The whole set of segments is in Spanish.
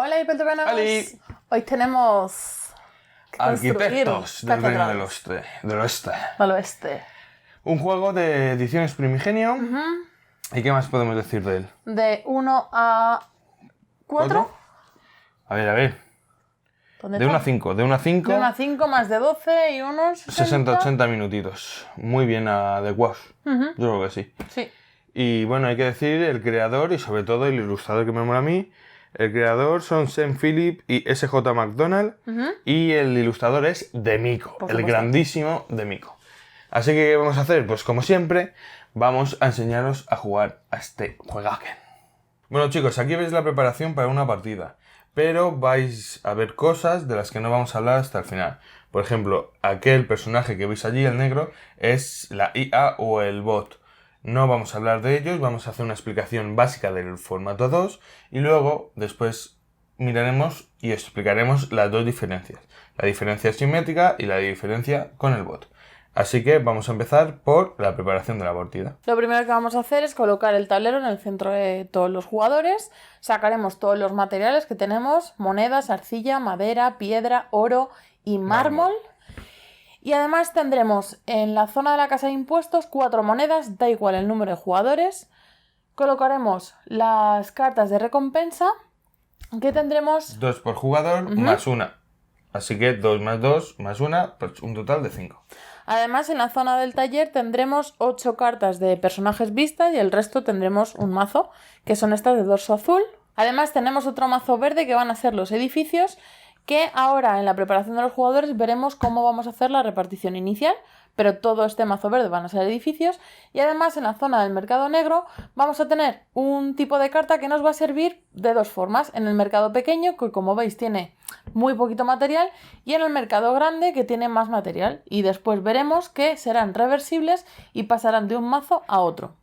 Hola, hipertropianos. ¡Holi! Hoy tenemos que Arquitectos del Reino del Oeste. Del Oeste. Un juego de ediciones Primigenio. ¿Y qué más podemos decir de él? De 1 a 4. A ver. De 1 a 5. De 1 a 5 más de 12 y unos 60-80 minutitos. Muy bien adecuados. Yo creo que sí. Sí. Y bueno, hay que decir el creador y sobre todo el ilustrador que me mola a mí. El creador son Sean Phillip y S.J. McDonald. Y el ilustrador es Demico, el grandísimo Demico. Así que, ¿qué vamos a hacer? Pues como siempre, vamos a enseñaros a jugar a este juegaken. Bueno chicos, aquí veis la preparación para una partida. Pero vais a ver cosas de las que no vamos a hablar hasta el final. Por ejemplo, aquel personaje que veis allí, el negro, es la IA o el bot. No vamos a hablar de ellos, vamos a hacer una explicación básica del formato 2 y luego, después, miraremos y explicaremos las dos diferencias. La diferencia simétrica y la diferencia con el bot. Así que vamos a empezar por la preparación de la partida. Lo primero que vamos a hacer es colocar el tablero en el centro de todos los jugadores. Sacaremos todos los materiales que tenemos: monedas, arcilla, madera, piedra, oro y mármol. Y además tendremos en la zona de la casa de impuestos 4 monedas, da igual el número de jugadores. Colocaremos las cartas de recompensa, que tendremos 2 por jugador más 1. Así que 2 más 2 más 1, pues un total de 5. Además, en la zona del taller tendremos 8 cartas de personajes vistas y el resto tendremos un mazo, que son estas de dorso azul. Además, tenemos otro mazo verde que van a ser los edificios, que ahora en la preparación de los jugadores veremos cómo vamos a hacer la repartición inicial, pero todo este mazo verde van a ser edificios. Y además, en la zona del mercado negro vamos a tener un tipo de carta que nos va a servir de dos formas: en el mercado pequeño, que como veis tiene muy poquito material, y en el mercado grande, que tiene más material. Y después veremos que serán reversibles y pasarán de un mazo a otro.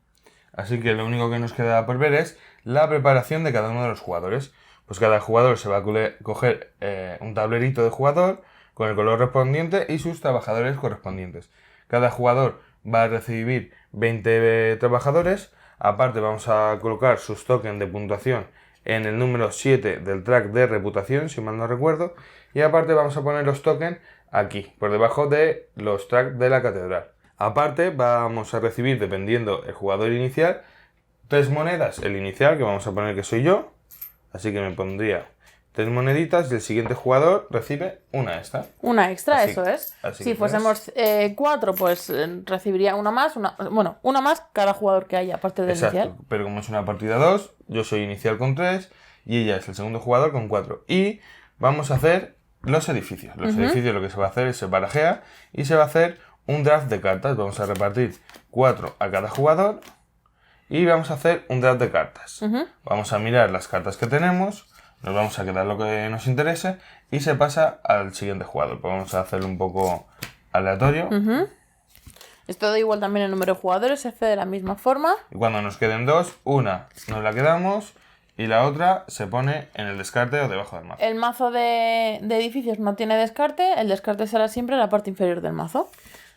Así que lo único que nos queda por ver es la preparación de cada uno de los jugadores. Pues cada jugador se va a coger un tablerito de jugador con el color correspondiente y sus trabajadores correspondientes. Cada jugador va a recibir 20 trabajadores. Aparte vamos a colocar sus tokens de puntuación en el número 7 del track de reputación, si mal no recuerdo. Y aparte vamos a poner los tokens aquí, por debajo de los tracks de la catedral. Aparte vamos a recibir, dependiendo el jugador inicial, 3 monedas. El inicial, que vamos a poner que soy yo. Así que me pondría 3 moneditas y el siguiente jugador recibe una extra. Una extra, eso es. Si fuésemos 4, pues recibiría una más. Una más cada jugador que haya, aparte del inicial. Pero como es una partida 2, yo soy inicial con 3 y ella es el segundo jugador con 4. Y vamos a hacer los edificios. Los edificios, lo que se va a hacer es se barajea y se va a hacer un draft de cartas. Vamos a repartir 4 a cada jugador. Y vamos a hacer un draft de cartas. Vamos a mirar las cartas que tenemos, nos vamos a quedar lo que nos interese y se pasa al siguiente jugador. Pues vamos a hacerlo un poco aleatorio. Esto da igual también el número de jugadores, se hace de la misma forma. Y cuando nos queden 2, una nos la quedamos y la otra se pone en el descarte o debajo del mazo. El mazo de edificios no tiene descarte, el descarte será siempre en la parte inferior del mazo.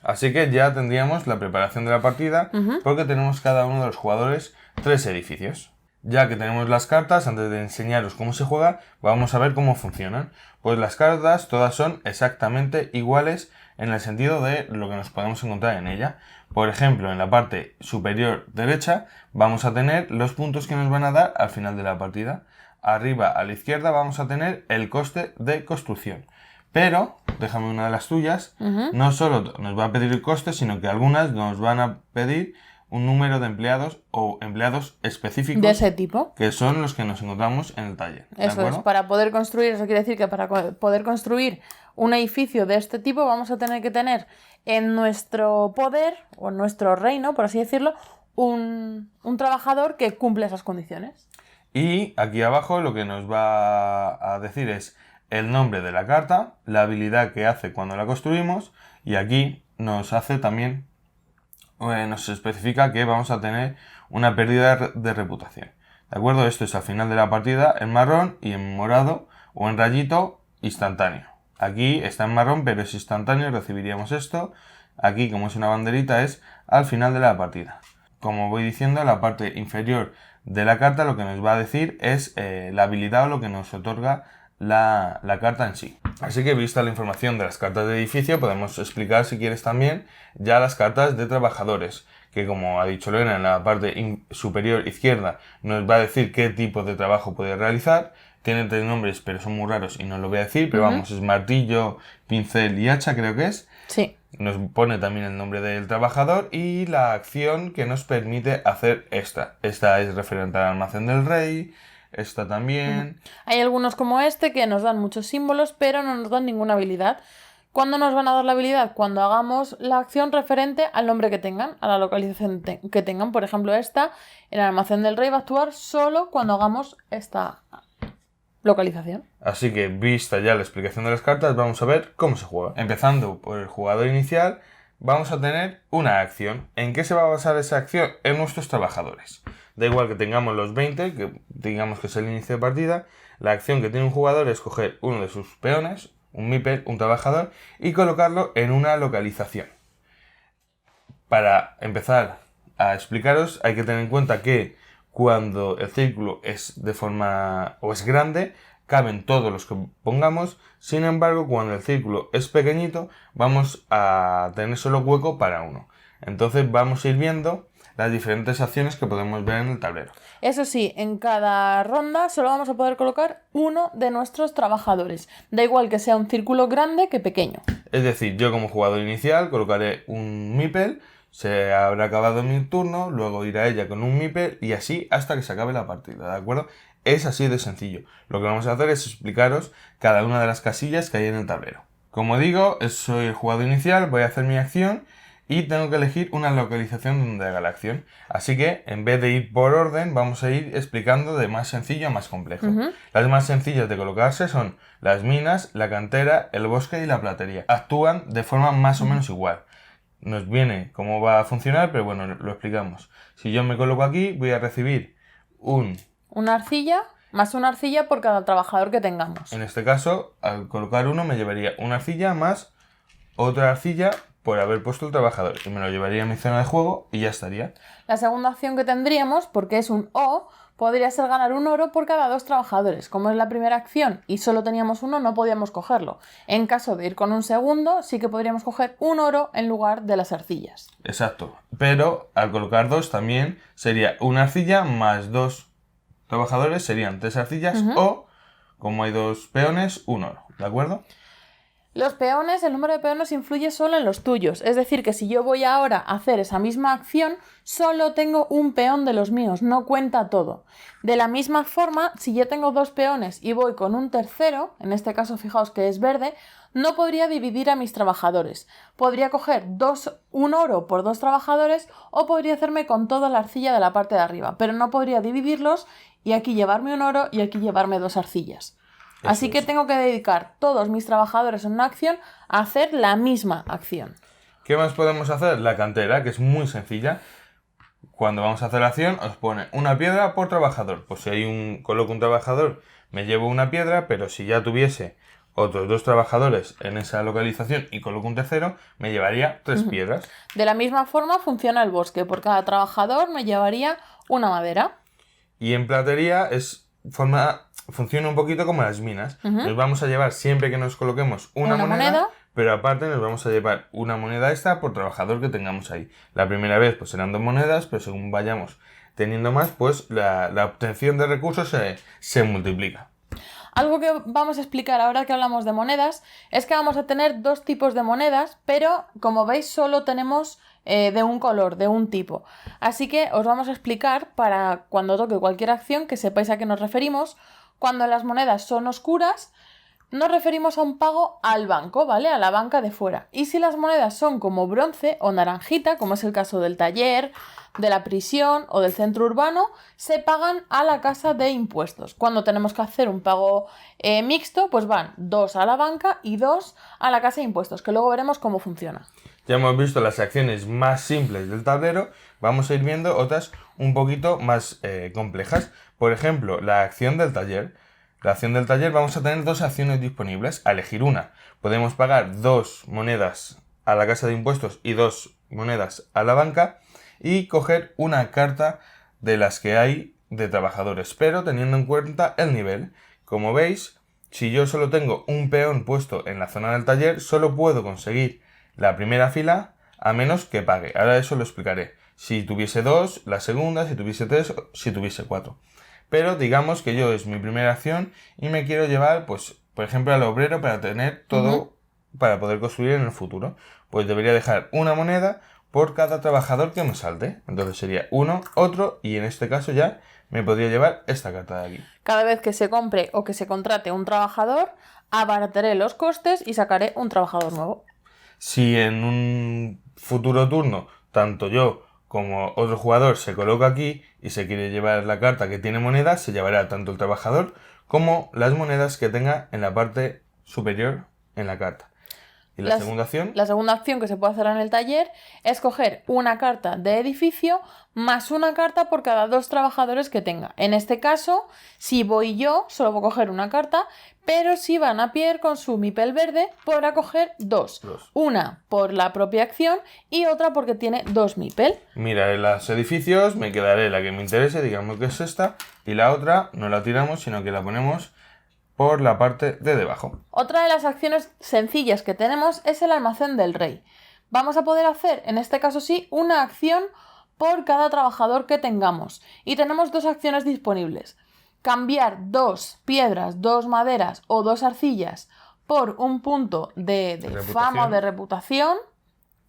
Así que ya tendríamos la preparación de la partida, porque tenemos cada uno de los jugadores 3 edificios. Ya que tenemos las cartas, antes de enseñaros cómo se juega, vamos a ver cómo funcionan. Pues las cartas todas son exactamente iguales en el sentido de lo que nos podemos encontrar en ella. Por ejemplo, en la parte superior derecha vamos a tener los puntos que nos van a dar al final de la partida. Arriba a la izquierda vamos a tener el coste de construcción. Pero, déjame una de las tuyas, no solo nos va a pedir el coste, sino que algunas nos van a pedir un número de empleados o empleados específicos. De ese tipo. Que son los que nos encontramos en el taller. Eso es, para poder construir, eso quiere decir que para poder construir un edificio de este tipo vamos a tener que tener en nuestro poder, o en nuestro reino, por así decirlo, un trabajador que cumple esas condiciones. Y aquí abajo lo que nos va a decir es el nombre de la carta, la habilidad que hace cuando la construimos, y aquí nos hace también, nos especifica que vamos a tener una pérdida de reputación. ¿De acuerdo? Esto es al final de la partida en marrón y en morado o en rayito instantáneo. Aquí está en marrón, pero es instantáneo, recibiríamos esto. Aquí, como es una banderita, es al final de la partida. como voy diciendo, la parte inferior de la carta lo que nos va a decir es la habilidad o lo que nos otorga la carta en sí. Así que vista la información de las cartas de edificio, podemos explicar, si quieres también, ya las cartas de trabajadores, que como ha dicho Lorena, en la parte superior izquierda nos va a decir qué tipo de trabajo puede realizar. Tiene 3 nombres, pero son muy raros y no lo voy a decir, pero vamos, es martillo, pincel y hacha, creo que es. Sí. Nos pone también el nombre del trabajador y la acción que nos permite hacer esta. Esta es referente al almacén del rey, esta también. Hay algunos como este que nos dan muchos símbolos, pero no nos dan ninguna habilidad. ¿Cuándo nos van a dar la habilidad? Cuando hagamos la acción referente al nombre que tengan, a la localización que tengan. Por ejemplo, esta, el almacén del rey va a actuar solo cuando hagamos esta localización. Así que, vista ya la explicación de las cartas, vamos a ver cómo se juega. Empezando por el jugador inicial, vamos a tener una acción. ¿En qué se va a basar esa acción? En nuestros trabajadores. Da igual que tengamos los 20, que digamos que es el inicio de partida, la acción que tiene un jugador es coger uno de sus peones, un meeple, un trabajador, y colocarlo en una localización. Para empezar a explicaros, hay que tener en cuenta que cuando el círculo es de forma o es grande, caben todos los que pongamos. Sin embargo, cuando el círculo es pequeñito, vamos a tener solo hueco para uno. Entonces vamos a ir viendo las diferentes acciones que podemos ver en el tablero. Eso sí, en cada ronda solo vamos a poder colocar uno de nuestros trabajadores. Da igual que sea un círculo grande que pequeño. Es decir, yo como jugador inicial colocaré un meeple, se habrá acabado mi turno, luego irá ella con un meeple y así hasta que se acabe la partida, ¿de acuerdo? Es así de sencillo. Lo que vamos a hacer es explicaros cada una de las casillas que hay en el tablero. Como digo, soy el jugador inicial, voy a hacer mi acción y tengo que elegir una localización donde haga la acción. Así que, en vez de ir por orden, vamos a ir explicando de más sencillo a más complejo. Las más sencillas de colocarse son las minas, la cantera, el bosque y la platería. Actúan de forma más o menos igual. Nos viene cómo va a funcionar, pero bueno, lo explicamos. Si yo me coloco aquí, voy a recibir una arcilla, más una arcilla por cada trabajador que tengamos. En este caso, al colocar uno, me llevaría una arcilla más otra arcilla por haber puesto el trabajador. Y me lo llevaría a mi zona de juego y ya estaría. La segunda acción que tendríamos, porque es un O, podría ser ganar un oro por cada 2 trabajadores. Como es la primera acción y solo teníamos uno, no podíamos cogerlo. En caso de ir con un segundo, sí que podríamos coger un oro en lugar de las arcillas. Exacto. Pero al colocar 2 también sería una arcilla más 2 trabajadores, serían 3 arcillas o, como hay 2 peones, un oro. ¿De acuerdo? Los peones, el número de peones influye solo en los tuyos. Es decir, que si yo voy ahora a hacer esa misma acción, solo tengo un peón de los míos, no cuenta todo. De la misma forma, si yo tengo 2 peones y voy con un tercero, en este caso fijaos que es verde, no podría dividir a mis trabajadores. Podría coger un oro por 2 trabajadores o podría hacerme con toda la arcilla de la parte de arriba, pero no podría dividirlos y aquí llevarme un oro y aquí llevarme 2 arcillas. Así que tengo que dedicar todos mis trabajadores en una acción a hacer la misma acción. ¿Qué más podemos hacer? La cantera, que es muy sencilla. Cuando vamos a hacer la acción, os pone una piedra por trabajador. Pues si coloco un trabajador, me llevo una piedra, pero si ya tuviese otros 2 trabajadores en esa localización y coloco un tercero, me llevaría 3 piedras. De la misma forma funciona el bosque. Por cada trabajador me llevaría una madera. Y en platería funciona un poquito como las minas. Nos vamos a llevar siempre que nos coloquemos una moneda, pero aparte nos vamos a llevar una moneda extra por trabajador que tengamos ahí. La primera vez pues serán 2 monedas, pero según vayamos teniendo más, pues la obtención de recursos se multiplica. Algo que vamos a explicar ahora que hablamos de monedas es que vamos a tener 2 tipos de monedas, pero como veis solo tenemos de un color, de un tipo. Así que os vamos a explicar para cuando toque cualquier acción que sepáis a qué nos referimos. Cuando las monedas son oscuras, nos referimos a un pago al banco, ¿vale? A la banca de fuera. Y si las monedas son como bronce o naranjita, como es el caso del taller, de la prisión o del centro urbano, se pagan a la casa de impuestos. Cuando tenemos que hacer un pago mixto, pues van 2 a la banca y 2 a la casa de impuestos, que luego veremos cómo funciona. Ya hemos visto las acciones más simples del tablero, vamos a ir viendo otras un poquito más complejas. Por ejemplo, la acción del taller. La acción del taller vamos a tener 2 acciones disponibles, a elegir una. Podemos pagar 2 monedas a la casa de impuestos y 2 monedas a la banca. y coger una carta de las que hay de trabajadores, pero teniendo en cuenta el nivel. Como veis, si yo solo tengo un peón puesto en la zona del taller, solo puedo conseguir la primera fila a menos que pague. Ahora eso lo explicaré. Si tuviese 2, la segunda, si tuviese 3, si tuviese 4. Pero digamos que yo es mi primera acción y me quiero llevar, pues, por ejemplo, al obrero para tener todo para poder construir en el futuro. Pues debería dejar una moneda por cada trabajador que me salte. Entonces sería uno, otro, y en este caso ya me podría llevar esta carta de aquí. Cada vez que se compre o que se contrate un trabajador, abarataré los costes y sacaré un trabajador nuevo. Si en un futuro turno, tanto yo como otro jugador se coloca aquí y se quiere llevar la carta que tiene monedas, se llevará tanto el trabajador como las monedas que tenga en la parte superior en la carta. ¿Y la segunda acción? La segunda acción que se puede hacer en el taller es coger una carta de edificio más una carta por cada 2 trabajadores que tenga. En este caso, si voy yo, solo voy a coger una carta, pero si van a Pierre con su mipel verde, podrá coger 2. Una por la propia acción y otra porque tiene 2 mipel. Miraré los edificios, me quedaré la que me interese, digamos que es esta, y la otra no la tiramos, sino que la ponemos por la parte de debajo. Otra de las acciones sencillas que tenemos es el almacén del rey. Vamos a poder hacer, en este caso sí, una acción por cada trabajador que tengamos. Y tenemos 2 acciones disponibles. Cambiar 2 piedras, 2 maderas o 2 arcillas por un punto de fama o de reputación.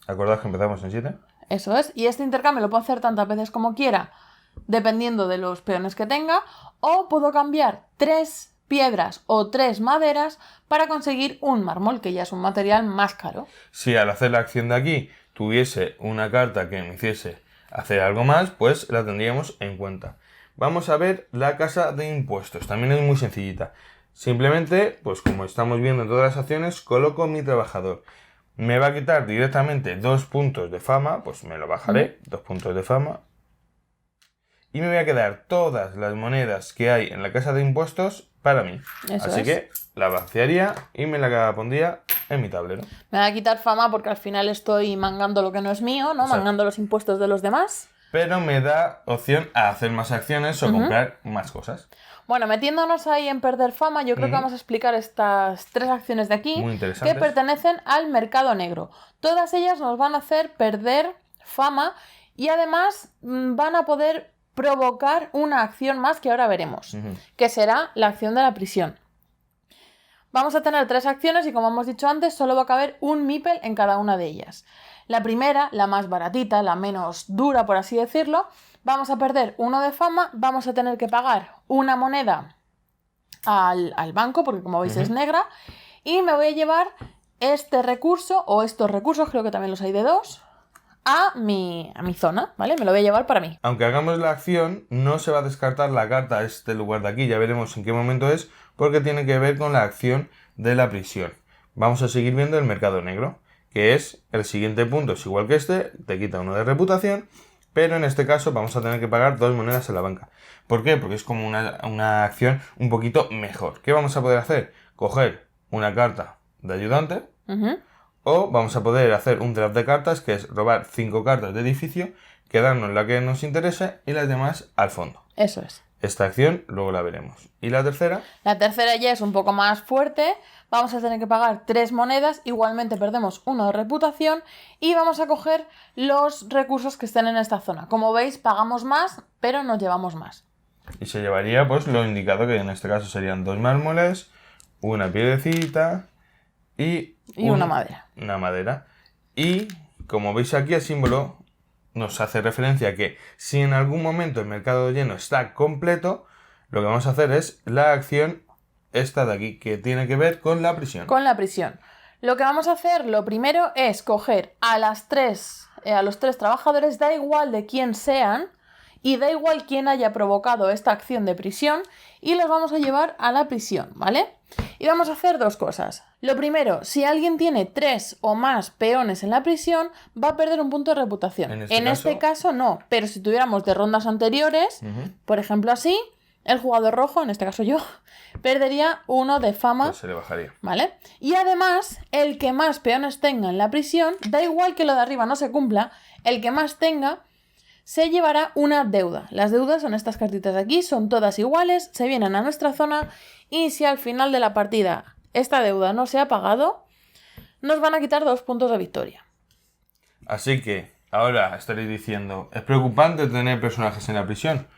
¿Acordáis que empezamos en 7? Eso es. Y este intercambio lo puedo hacer tantas veces como quiera, dependiendo de los peones que tenga. O puedo cambiar 3 piedras o 3 maderas para conseguir un mármol, que ya es un material más caro. Si al hacer la acción de aquí tuviese una carta que me hiciese hacer algo más, pues la tendríamos en cuenta. Vamos a ver la casa de impuestos. También es muy sencillita. Simplemente, pues como estamos viendo en todas las acciones, coloco mi trabajador. Me va a quitar directamente 2 puntos de fama, pues me lo bajaré, 2 puntos de fama. Y me voy a quedar todas las monedas que hay en la casa de impuestos para mí. Así que la vaciaría y me la pondría en mi tablero. Me va a quitar fama porque al final estoy mangando lo que no es mío, ¿no? Mangando los impuestos de los demás. Pero me da opción a hacer más acciones o comprar más cosas. Bueno, metiéndonos ahí en perder fama, yo creo que vamos a explicar estas 3 acciones de aquí que pertenecen al mercado negro. Todas ellas nos van a hacer perder fama y además van a poder provocar una acción más que ahora veremos, que será la acción de la prisión. Vamos a tener 3 acciones y como hemos dicho antes, solo va a caber un mipel en cada una de ellas. La primera, la más baratita, la menos dura por así decirlo, vamos a perder 1 de fama, vamos a tener que pagar una moneda al banco, porque como veis es negra, y me voy a llevar este recurso, o estos recursos, creo que también los hay de 2, a mi zona, ¿vale? Me lo voy a llevar para mí. Aunque hagamos la acción, no se va a descartar la carta a este lugar de aquí, ya veremos en qué momento es, porque tiene que ver con la acción de la prisión. Vamos a seguir viendo el mercado negro, que es el siguiente punto, es igual que este, te quita 1 de reputación, pero en este caso vamos a tener que pagar 2 monedas en la banca. ¿Por qué? Porque es como una acción un poquito mejor. ¿Qué vamos a poder hacer? Coger una carta de ayudante, o vamos a poder hacer un draft de cartas, que es robar 5 cartas de edificio, quedarnos la que nos interese y las demás al fondo. Eso es. Esta acción luego la veremos. ¿Y la tercera? La tercera ya es un poco más fuerte. Vamos a tener que pagar 3 monedas. Igualmente perdemos 1 de reputación. Y vamos a coger los recursos que estén en esta zona. Como veis, pagamos más, pero nos llevamos más. Y se llevaría pues lo indicado, que en este caso serían 2 mármoles, una piedrecita y una madera. Una madera. Y como veis aquí, el símbolo nos hace referencia a que si en algún momento el mercado lleno está completo, lo que vamos a hacer es la acción esta de aquí, que tiene que ver con la prisión. Con la prisión. Lo que vamos a hacer, lo primero, es coger a los 3 trabajadores, da igual de quién sean, y da igual quién haya provocado esta acción de prisión, y los vamos a llevar a la prisión, ¿vale? Y vamos a hacer 2 cosas. Lo primero, si alguien tiene 3 o más peones en la prisión, va a perder un punto de reputación. En este caso no, pero si tuviéramos de rondas anteriores, por ejemplo así, el jugador rojo, en este caso yo, perdería 1 de fama. Pues se le bajaría. ¿Vale? Y además, el que más peones tenga en la prisión, da igual que lo de arriba no se cumpla, el que más tenga se llevará una deuda. Las deudas son estas cartitas de aquí, son todas iguales, se vienen a nuestra zona y si al final de la partida esta deuda no se ha pagado, nos van a quitar 2 puntos de victoria. Así que ahora estaréis diciendo, es preocupante tener personajes en la prisión.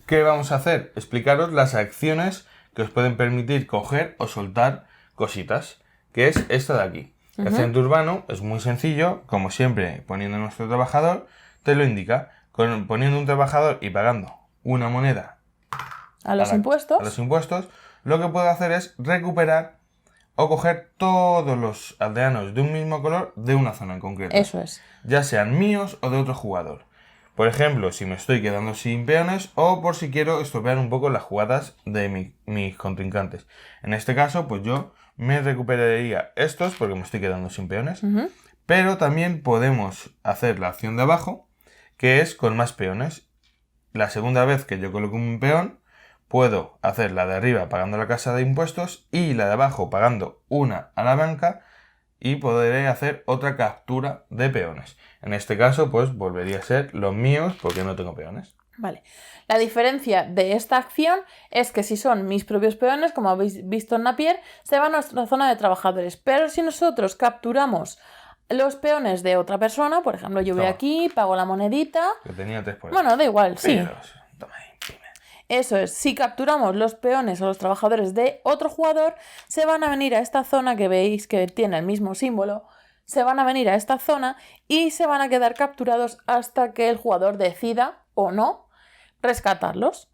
¿Qué vamos a hacer? Explicaros las acciones que os pueden permitir coger o soltar cositas, que es esta de aquí. El centro urbano es muy sencillo, como siempre, poniendo nuestro trabajador, te lo indica. Poniendo un trabajador y pagando una moneda a los impuestos, lo que puedo hacer es recuperar o coger todos los aldeanos de un mismo color de una zona en concreto. Eso es. Ya sean míos o de otro jugador. Por ejemplo, si me estoy quedando sin peones o por si quiero estropear un poco las jugadas de mis contrincantes. En este caso, pues yo me recuperaría estos porque me estoy quedando sin peones. Pero también podemos hacer la acción de abajo, que es con más peones. La segunda vez que yo coloco un peón, puedo hacer la de arriba pagando la casa de impuestos y la de abajo pagando una a la banca y podré hacer otra captura de peones. En este caso, pues volvería a ser los míos porque no tengo peones. Vale. La diferencia de esta acción es que si son mis propios peones, como habéis visto en Napier, se van a nuestra zona de trabajadores. Pero si nosotros capturamos los peones de otra persona, por ejemplo, yo voy aquí, pago la monedita... Que tenía 3 por ahí. Bueno, da igual, sí. Toma ahí, dime. Eso es, si capturamos los peones o los trabajadores de otro jugador, se van a venir a esta zona que veis que tiene el mismo símbolo, se van a venir a esta zona y se van a quedar capturados hasta que el jugador decida o no rescatarlos.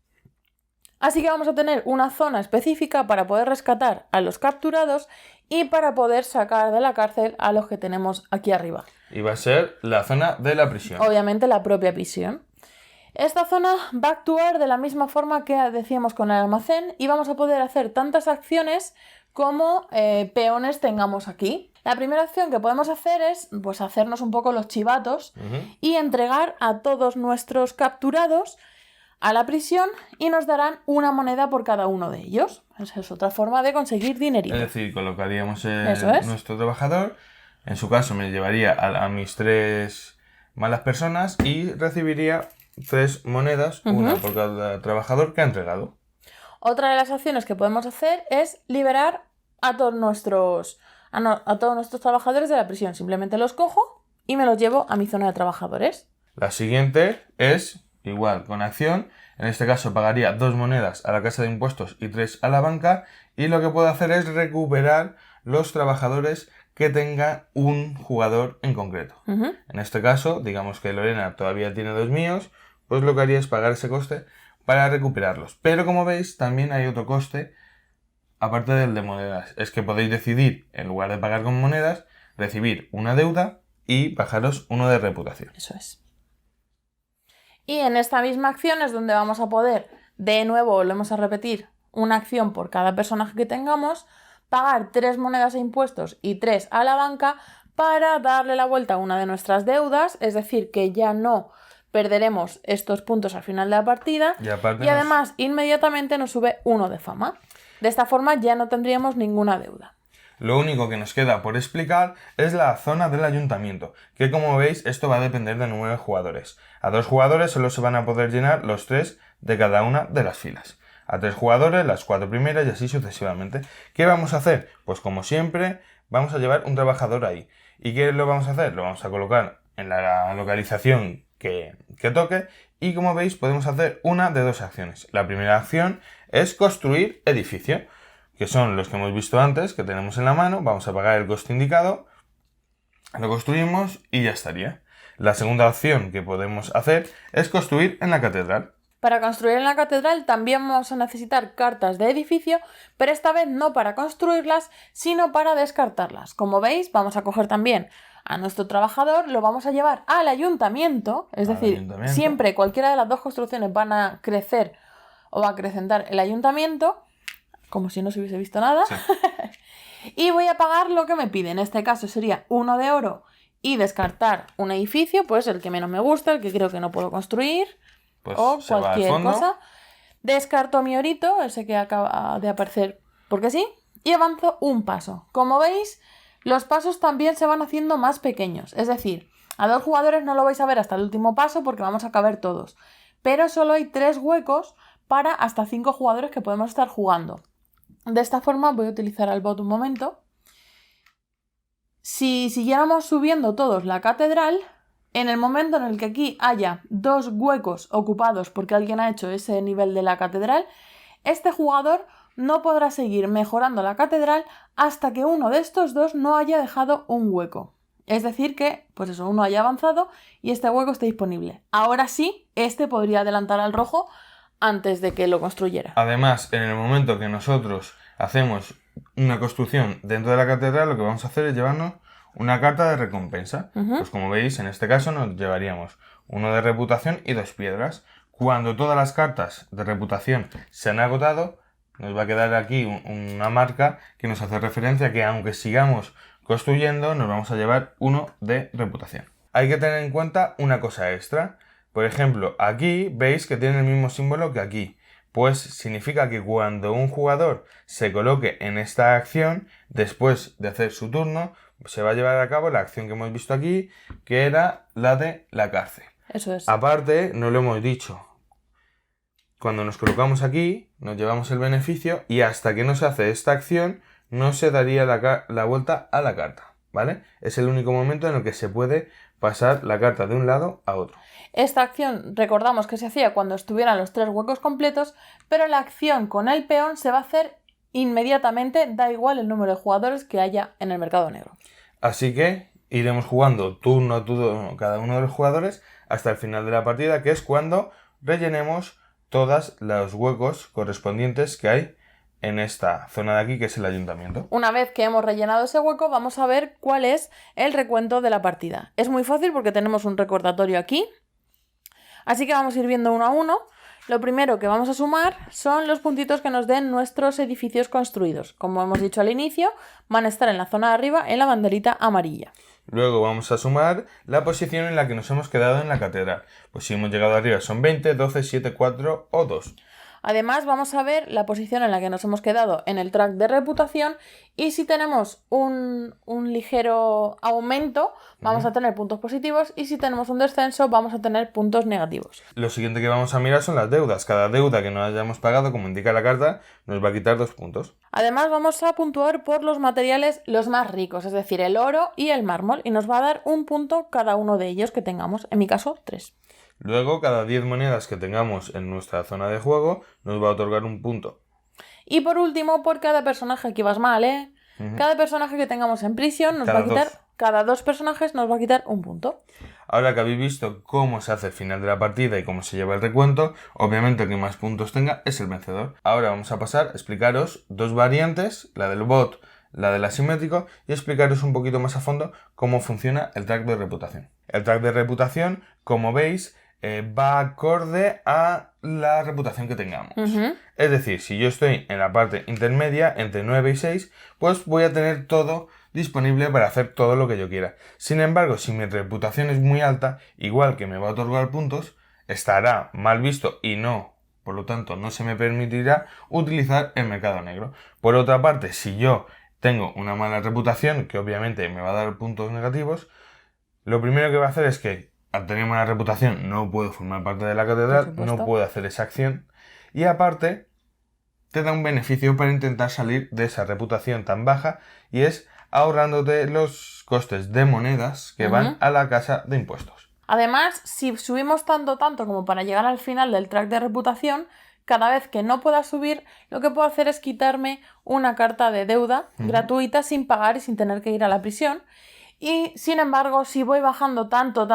Así que vamos a tener una zona específica para poder rescatar a los capturados y para poder sacar de la cárcel a los que tenemos aquí arriba. Y va a ser la zona de la prisión. Obviamente la propia prisión. Esta zona va a actuar de la misma forma que decíamos con el almacén y vamos a poder hacer tantas acciones como peones tengamos aquí. La primera acción que podemos hacer es pues, hacernos un poco los chivatos y entregar a todos nuestros capturados a la prisión y nos darán una moneda por cada uno de ellos. Esa es otra forma de conseguir dinerito. Es decir, colocaríamos nuestro trabajador, en su caso me llevaría a mis 3 malas personas y recibiría 3 monedas, una por cada trabajador que ha entregado. Otra de las acciones que podemos hacer es liberar a todos nuestros trabajadores de la prisión. Simplemente los cojo y me los llevo a mi zona de trabajadores. La siguiente es... igual, con acción, en este caso pagaría 2 monedas a la casa de impuestos y 3 a la banca y lo que puedo hacer es recuperar los trabajadores que tenga un jugador en concreto. En este caso, digamos que Lorena todavía tiene 2 míos, pues lo que haría es pagar ese coste para recuperarlos. Pero como veis, también hay otro coste, aparte del de monedas. Es que podéis decidir, en lugar de pagar con monedas, recibir una deuda y bajaros uno de reputación. Eso es. Y en esta misma acción es donde vamos a poder, de nuevo, volvemos a repetir, una acción por cada personaje que tengamos, pagar 3 monedas a impuestos y 3 a la banca para darle la vuelta a una de nuestras deudas, es decir, que ya no perderemos estos puntos al final de la partida y además inmediatamente nos sube 1 de fama. De esta forma ya no tendríamos ninguna deuda. Lo único que nos queda por explicar es la zona del ayuntamiento, que como veis esto va a depender del número de jugadores. A 2 jugadores solo se van a poder llenar los 3 de cada una de las filas. A 3 jugadores las 4 primeras y así sucesivamente. ¿Qué vamos a hacer? Pues como siempre vamos a llevar un trabajador ahí. ¿Y qué lo vamos a hacer? Lo vamos a colocar en la localización que toque y como veis podemos hacer una de 2 acciones. La primera acción es construir edificio, que son los que hemos visto antes, que tenemos en la mano. Vamos a pagar el coste indicado, lo construimos y ya estaría. La segunda opción que podemos hacer es construir en la catedral. Para construir en la catedral también vamos a necesitar cartas de edificio, pero esta vez no para construirlas, sino para descartarlas. Como veis, vamos a coger también a nuestro trabajador, lo vamos a llevar al ayuntamiento, es decir, siempre cualquiera de las 2 construcciones van a crecer o va a acrecentar el ayuntamiento, como si no se hubiese visto nada, sí. Y voy a pagar lo que me pide. En este caso sería 1 de oro y descartar un edificio, pues el que menos me gusta, el que creo que no puedo construir, pues o cualquier cosa. Descarto mi orito, ese que acaba de aparecer porque sí, y avanzo un paso. Como veis, los pasos también se van haciendo más pequeños, es decir, A 2 jugadores no lo vais a ver hasta el último paso porque vamos a caber todos. Pero solo hay 3 huecos para hasta 5 jugadores que podemos estar jugando. De esta forma voy a utilizar al bot un momento. Si siguiéramos subiendo todos la catedral, en el momento en el que aquí haya 2 huecos ocupados porque alguien ha hecho ese nivel de la catedral, este jugador no podrá seguir mejorando la catedral hasta que uno de estos 2 no haya dejado un hueco. Es decir que, pues eso, uno haya avanzado y este hueco esté disponible. Ahora sí, este podría adelantar al rojo antes de que lo construyera. Además, en el momento que nosotros hacemos una construcción dentro de la catedral, lo que vamos a hacer es llevarnos una carta de recompensa. Pues como veis, en este caso nos llevaríamos 1 de reputación y 2 piedras. Cuando todas las cartas de reputación se han agotado, nos va a quedar aquí una marca que nos hace referencia a que aunque sigamos construyendo, nos vamos a llevar 1 de reputación. Hay que tener en cuenta una cosa extra. Por ejemplo, aquí veis que tiene el mismo símbolo que aquí. Pues significa que cuando un jugador se coloque en esta acción, después de hacer su turno, se va a llevar a cabo la acción que hemos visto aquí, que era la de la cárcel. Eso es. Aparte, no lo hemos dicho. Cuando nos colocamos aquí, nos llevamos el beneficio y hasta que no se hace esta acción, no se daría la vuelta a la carta, ¿vale? Es el único momento en el que se puede pasar la carta de un lado a otro. Esta acción recordamos que se hacía cuando estuvieran los 3 huecos completos, pero la acción con el peón se va a hacer inmediatamente, da igual el número de jugadores que haya en el mercado negro. Así que iremos jugando turno a turno cada uno de los jugadores hasta el final de la partida, que es cuando rellenemos todos los huecos correspondientes que hay en esta zona de aquí, que es el ayuntamiento. Una vez que hemos rellenado ese hueco, vamos a ver cuál es el recuento de la partida. Es muy fácil porque tenemos un recordatorio aquí. Así que vamos a ir viendo uno a uno. Lo primero que vamos a sumar son los puntitos que nos den nuestros edificios construidos. Como hemos dicho al inicio, van a estar en la zona de arriba en la banderita amarilla. Luego vamos a sumar la posición en la que nos hemos quedado en la catedral. Pues si hemos llegado arriba son 20, 12, 7, 4 o 2. Además vamos a ver la posición en la que nos hemos quedado en el track de reputación y si tenemos un ligero aumento vamos a tener puntos positivos y si tenemos un descenso vamos a tener puntos negativos. Lo siguiente que vamos a mirar son las deudas. Cada deuda que no hayamos pagado, como indica la carta, nos va a quitar 2 puntos. Además vamos a puntuar por los materiales los más ricos, es decir, el oro y el mármol y nos va a dar 1 punto cada uno de ellos que tengamos, en mi caso 3. Luego, cada 10 monedas que tengamos en nuestra zona de juego nos va a otorgar 1 punto. Y por último, por cada personaje, aquí vas mal, ¿eh? Cada personaje que tengamos en prisión nos va a quitar, cada 2 personajes nos va a quitar 1 punto. Ahora que habéis visto cómo se hace el final de la partida y cómo se lleva el recuento, obviamente el que más puntos tenga es el vencedor. Ahora vamos a pasar a explicaros 2 variantes, la del bot, la del asimétrico, y explicaros un poquito más a fondo cómo funciona el track de reputación. El track de reputación, como veis, va acorde a la reputación que tengamos. Es decir, si yo estoy en la parte intermedia, entre 9 y 6, pues voy a tener todo disponible para hacer todo lo que yo quiera. Sin embargo, si mi reputación es muy alta, igual que me va a otorgar puntos, estará mal visto y no, por lo tanto, no se me permitirá utilizar el mercado negro. Por otra parte, si yo tengo una mala reputación, que obviamente me va a dar puntos negativos, lo primero que va a hacer es que al tener mala reputación no puedo formar parte de la catedral, no puedo hacer esa acción y aparte te da un beneficio para intentar salir de esa reputación tan baja y es ahorrándote los costes de monedas que van a la casa de impuestos. Además, si subimos tanto como para llegar al final del track de reputación, cada vez que no pueda subir, lo que puedo hacer es quitarme una carta de deuda gratuita sin pagar y sin tener que ir a la prisión. Y, sin embargo, si voy bajando tanto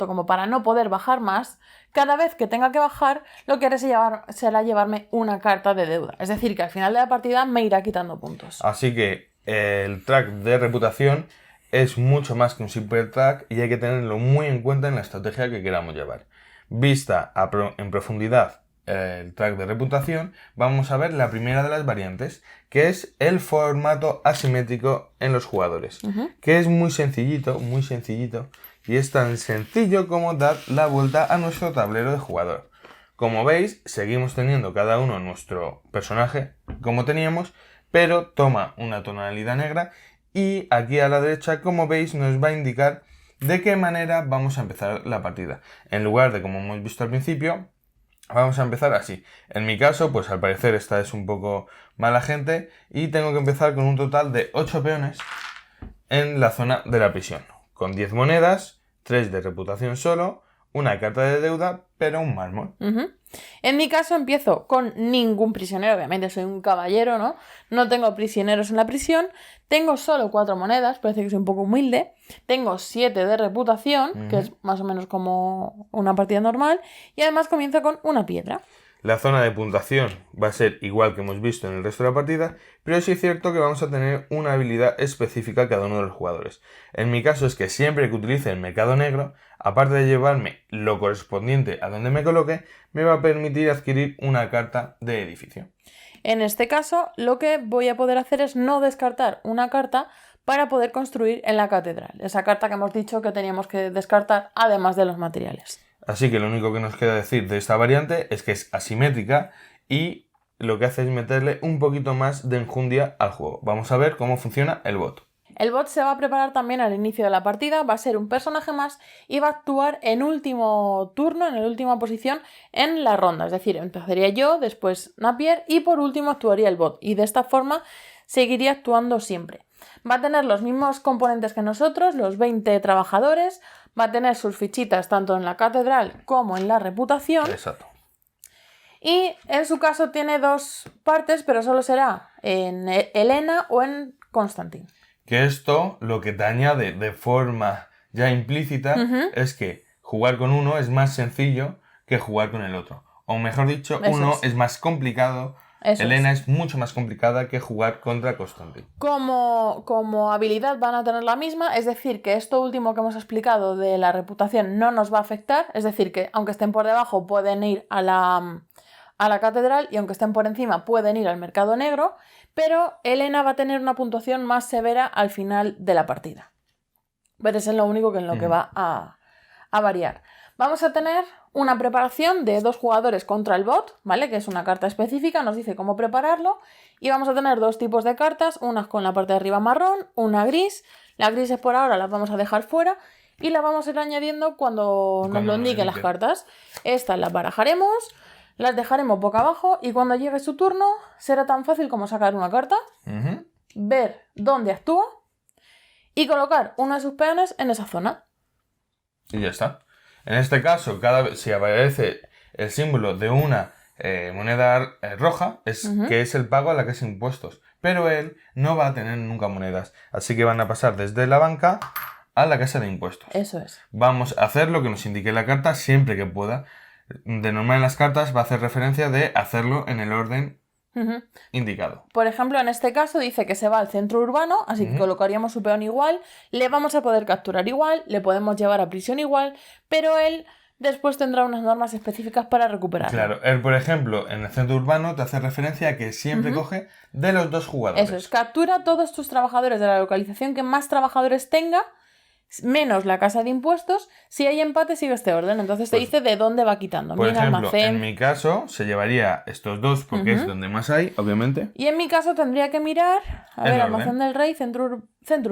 como para no poder bajar más, cada vez que tenga que bajar, lo que haré será llevarme una carta de deuda. Es decir, que al final de la partida me irá quitando puntos. Así que el track de reputación es mucho más que un simple track y hay que tenerlo muy en cuenta en la estrategia que queramos llevar. Vista en profundidad el track de reputación, vamos a ver la primera de las variantes, que es el formato asimétrico en los jugadores, que es muy sencillito, y es tan sencillo como dar la vuelta a nuestro tablero de jugador. Como veis, seguimos teniendo cada uno nuestro personaje como teníamos, pero toma una tonalidad negra y aquí a la derecha, como veis, nos va a indicar ¿De qué manera vamos a empezar la partida? En lugar de, como hemos visto al principio, vamos a empezar así. En mi caso, pues al parecer esta es un poco mala gente y tengo que empezar con un total de 8 peones en la zona de la prisión. Con 10 monedas, 3 de reputación solo, una carta de deuda, pero un mármol. En mi caso empiezo con ningún prisionero, obviamente soy un caballero, ¿no? No tengo prisioneros en la prisión, tengo solo 4 monedas, parece que soy un poco humilde, tengo 7 de reputación, que es más o menos como una partida normal, y además comienzo con una piedra. La zona de puntuación va a ser igual que hemos visto en el resto de la partida, pero sí es cierto que vamos a tener una habilidad específica cada uno de los jugadores. En mi caso es que siempre que utilice el mercado negro, aparte de llevarme lo correspondiente a donde me coloque, me va a permitir adquirir una carta de edificio. En este caso, lo que voy a poder hacer es no descartar una carta para poder construir en la catedral. Esa carta que hemos dicho que teníamos que descartar además de los materiales. Así que lo único que nos queda decir de esta variante es que es asimétrica y lo que hace es meterle un poquito más de enjundia al juego. Vamos a ver cómo funciona el bot. El bot se va a preparar también al inicio de la partida, va a ser un personaje más y va a actuar en último turno, en la última posición en la ronda. Es decir, empezaría yo, después Napier y por último actuaría el bot. Y de esta forma seguiría actuando siempre. Va a tener los mismos componentes que nosotros, los 20 trabajadores, va a tener sus fichitas tanto en la catedral como en la reputación. Exacto. Y en su caso tiene 2 partes, pero solo será en Helena o en Constantine. Que esto lo que te añade de forma ya implícita es que jugar con uno es más sencillo que jugar con el otro. O mejor dicho, uno es más complicado. Helena es mucho más complicada que jugar contra Constantine. Como habilidad van a tener la misma, es decir, que esto último que hemos explicado de la reputación no nos va a afectar, es decir, que aunque estén por debajo pueden ir a la catedral y aunque estén por encima pueden ir al mercado negro, pero Helena va a tener una puntuación más severa al final de la partida. Pero eso es lo único en lo que va a variar. Vamos a tener una preparación de 2 jugadores contra el bot, ¿vale? Que es una carta específica, nos dice cómo prepararlo. Y vamos a tener 2 tipos de cartas, unas con la parte de arriba marrón, una gris. La gris es por ahora, las vamos a dejar fuera y la vamos a ir añadiendo cuando nos lo indiquen las cartas. Estas las barajaremos, las dejaremos boca abajo y cuando llegue su turno será tan fácil como sacar una carta, ver dónde actúa y colocar uno de sus peones en esa zona. Y ya está. En este caso, cada vez si aparece el símbolo de una moneda roja, que es el pago a la casa de impuestos. Pero él no va a tener nunca monedas. Así que van a pasar desde la banca a la casa de impuestos. Eso es. Vamos a hacer lo que nos indique la carta siempre que pueda. De normal en las cartas va a hacer referencia de hacerlo en el orden indicado. Por ejemplo, en este caso dice que se va al centro urbano, así que colocaríamos su peón igual, le vamos a poder capturar igual, le podemos llevar a prisión igual, pero él después tendrá unas normas específicas para recuperarlo. Claro, él por ejemplo en el centro urbano te hace referencia a que siempre coge de los 2 jugadores. Eso es, captura a todos tus trabajadores de la localización que más trabajadores tenga, menos la casa de impuestos. Si hay empate sigue este orden, entonces te dice de dónde va quitando. Por ejemplo, almacén. En mi caso se llevaría estos 2 porque es donde más hay, obviamente. Y en mi caso tendría que mirar, a ver, almacén del rey, centro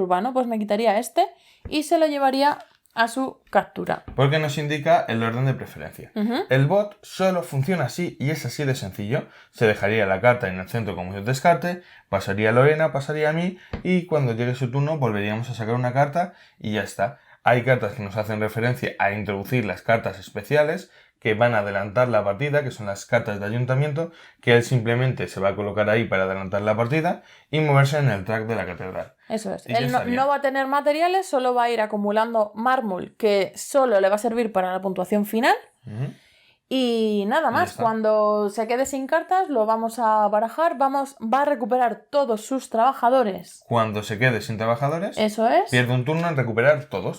urbano, pues me quitaría este y se lo llevaría a su captura. Porque nos indica el orden de preferencia. El bot solo funciona así y es así de sencillo. Se dejaría la carta en el centro como si descarte, pasaría a Lorena, pasaría a mí y cuando llegue su turno volveríamos a sacar una carta y ya está. Hay cartas que nos hacen referencia a introducir las cartas especiales que van a adelantar la partida, que son las cartas de ayuntamiento, que él simplemente se va a colocar ahí para adelantar la partida y moverse en el track de la catedral. Eso es. Él no va a tener materiales, solo va a ir acumulando mármol, que solo le va a servir para la puntuación final. Y nada más, cuando se quede sin cartas lo vamos a barajar, va a recuperar todos sus trabajadores. Cuando se quede sin trabajadores, eso es, pierde un turno en recuperar todos.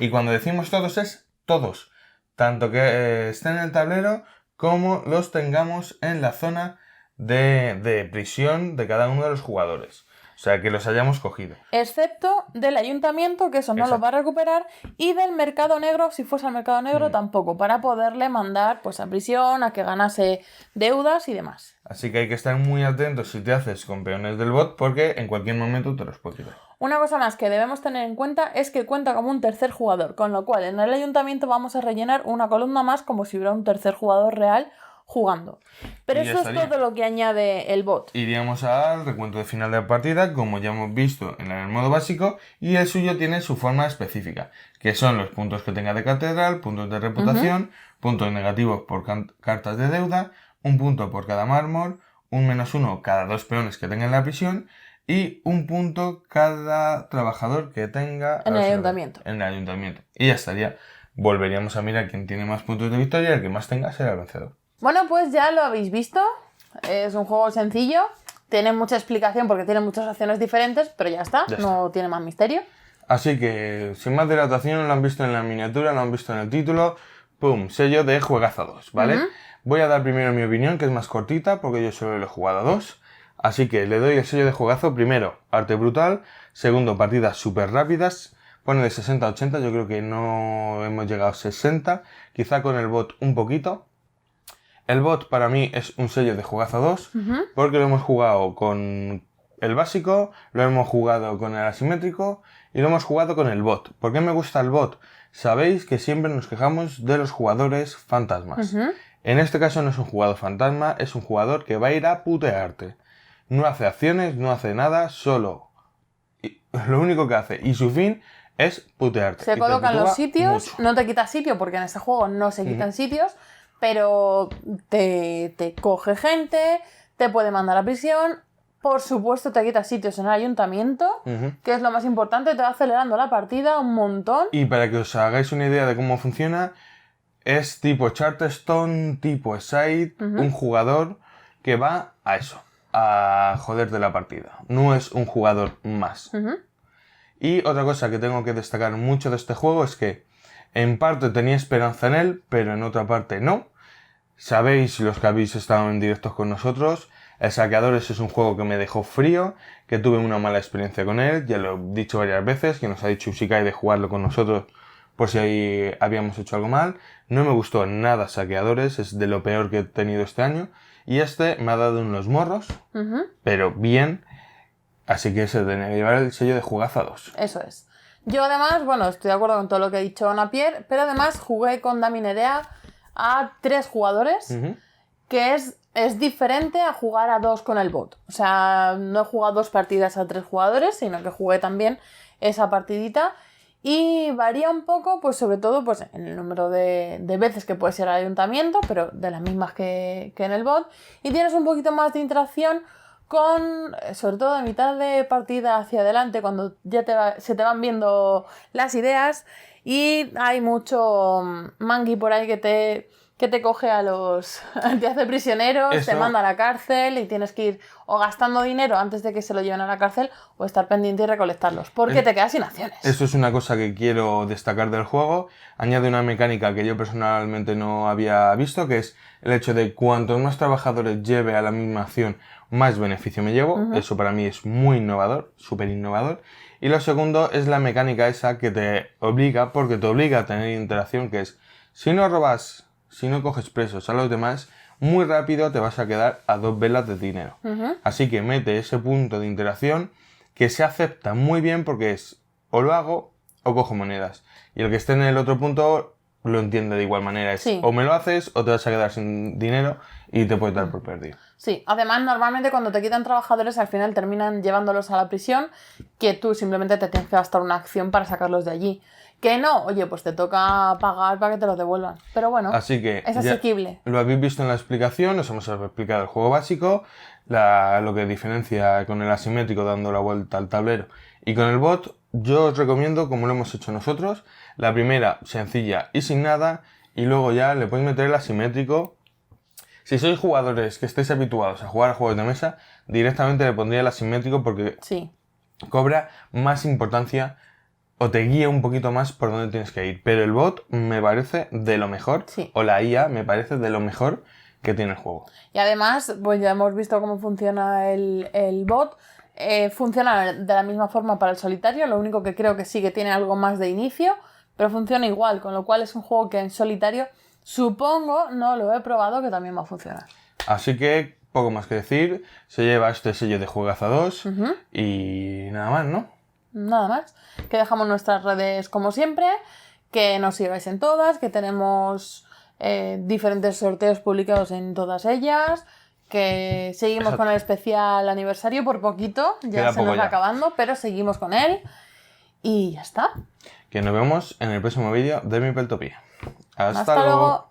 Y cuando decimos todos es todos. Tanto que estén en el tablero como los tengamos en la zona de prisión de cada uno de los jugadores. O sea, que los hayamos cogido. Excepto del ayuntamiento, que eso no lo va a recuperar, y del mercado negro, si fuese al mercado negro tampoco, para poderle mandar pues a prisión, a que ganase deudas y demás. Así que hay que estar muy atentos si te haces con peones del bot, porque en cualquier momento te los puede quitar. Una cosa más que debemos tener en cuenta es que cuenta como un tercer jugador, con lo cual en el ayuntamiento vamos a rellenar una columna más como si hubiera un tercer jugador real jugando. Pero Y ya eso es estaría. todo lo que añade el bot. Iríamos al recuento de final de la partida, como ya hemos visto en el modo básico, y el suyo tiene su forma específica, que son los puntos que tenga de catedral, puntos de reputación, puntos negativos por cartas de deuda, un punto por cada mármol, un -1 cada 2 peones que tenga en la prisión, y un punto cada trabajador que tenga En el ayuntamiento. En el ayuntamiento. Y ya estaría. Volveríamos a mirar quién tiene más puntos de victoria y el que más tenga será el vencedor. Bueno, pues ya lo habéis visto. Es un juego sencillo. Tiene mucha explicación porque tiene muchas acciones diferentes, pero ya está. No tiene más misterio. Así que, sin más dilatación, lo han visto en la miniatura, lo han visto en el título. ¡Pum! Sello de Juegazo 2, ¿vale? Voy a dar primero mi opinión, que es más cortita, porque yo solo lo he jugado a 2. Así que le doy el sello de juegazo. Primero, arte brutal. Segundo, partidas súper rápidas. Pone de 60 a 80, yo creo que no hemos llegado a 60. Quizá con el bot un poquito. El bot para mí es un sello de juegazo 2, porque lo hemos jugado con el básico, lo hemos jugado con el asimétrico y lo hemos jugado con el bot. ¿Por qué me gusta el bot? Sabéis que siempre nos quejamos de los jugadores fantasmas. En este caso no es un jugador fantasma, es un jugador que va a ir a putearte. No hace acciones, no hace nada, solo lo único que hace y su fin es putearte. Se colocan los sitios, mucho. No te quitas sitio porque en este juego no se quitan sitios, pero te coge gente, te puede mandar a prisión, por supuesto te quitas sitios en el ayuntamiento, que es lo más importante, te va acelerando la partida un montón. Y para que os hagáis una idea de cómo funciona, es tipo Charterstone, tipo Side, un jugador que va a eso, a joderte la partida. No es un jugador más. Y otra cosa que tengo que destacar mucho de este juego es que en parte tenía esperanza en él, pero en otra parte no. Sabéis, los que habéis estado en directos con nosotros, el Saqueadores es un juego que me dejó frío, que tuve una mala experiencia con él, ya lo he dicho varias veces, que nos ha dicho Usikai de jugarlo con nosotros por si ahí habíamos hecho algo mal. No me gustó nada Saqueadores, es de lo peor que he tenido este año. Y este me ha dado unos morros, pero bien. Así que se tenía que llevar el sello de jugazo 2. Eso es. Yo además, bueno, estoy de acuerdo con todo lo que ha dicho Ana Pierre, pero además jugué con Dami Nerea a 3 jugadores, que es diferente a jugar a 2 con el bot. O sea, no he jugado 2 partidas a 3 jugadores, sino que jugué también esa partidita. Y varía un poco, pues sobre todo pues, en el número de veces que puedes ir al ayuntamiento, pero de las mismas que en el bot. Y tienes un poquito más de interacción con, sobre todo a mitad de partida hacia adelante, cuando ya se te van viendo las ideas y hay mucho mangui por ahí que te coge a los... te hace prisioneros, te manda a la cárcel y tienes que ir o gastando dinero antes de que se lo lleven a la cárcel o estar pendiente y recolectarlos, porque te quedas sin acciones. Esto es una cosa que quiero destacar del juego. Añade una mecánica que yo personalmente no había visto, que es el hecho de cuantos más trabajadores lleve a la misma acción, más beneficio me llevo. Eso para mí es muy innovador, súper innovador. Y lo segundo es la mecánica esa que te obliga, porque te obliga a tener interacción, que es, si no robas, si no coges presos a los demás, muy rápido te vas a quedar a 2 velas de dinero. Así que mete ese punto de interacción que se acepta muy bien porque es o lo hago o cojo monedas. Y el que esté en el otro punto lo entiende de igual manera. Es o me lo haces o te vas a quedar sin dinero y te puedes dar por perdido. Sí, además normalmente cuando te quitan trabajadores al final terminan llevándolos a la prisión, que tú simplemente te tienes que gastar una acción para sacarlos de allí. Que no, oye, pues te toca pagar para que te los devuelvan. Pero bueno, así que es asequible. Lo habéis visto en la explicación, os hemos explicado el juego básico, lo que diferencia con el asimétrico dando la vuelta al tablero. Y con el bot, yo os recomiendo, como lo hemos hecho nosotros, la primera sencilla y sin nada, y luego ya le podéis meter el asimétrico. Si sois jugadores que estéis habituados a jugar a juegos de mesa, directamente le pondría el asimétrico porque cobra más importancia o te guía un poquito más por dónde tienes que ir. Pero el bot me parece de lo mejor, o la IA me parece de lo mejor que tiene el juego. Y además, pues ya hemos visto cómo funciona el bot. Funciona de la misma forma para el solitario, lo único que creo que sí que tiene algo más de inicio, pero funciona igual, con lo cual es un juego que en solitario, supongo, no lo he probado, que también va a funcionar. Así que, poco más que decir, se lleva este sello de Juegazo 2 y nada más, ¿no? Nada más. Que dejamos nuestras redes como siempre, que nos sigáis en todas, que tenemos diferentes sorteos publicados en todas ellas, que seguimos con el especial aniversario por poquito, ya Queda se nos poco va ya. acabando, pero seguimos con él y ya está. Que nos vemos en el próximo vídeo de Mipeltopía. Hasta luego.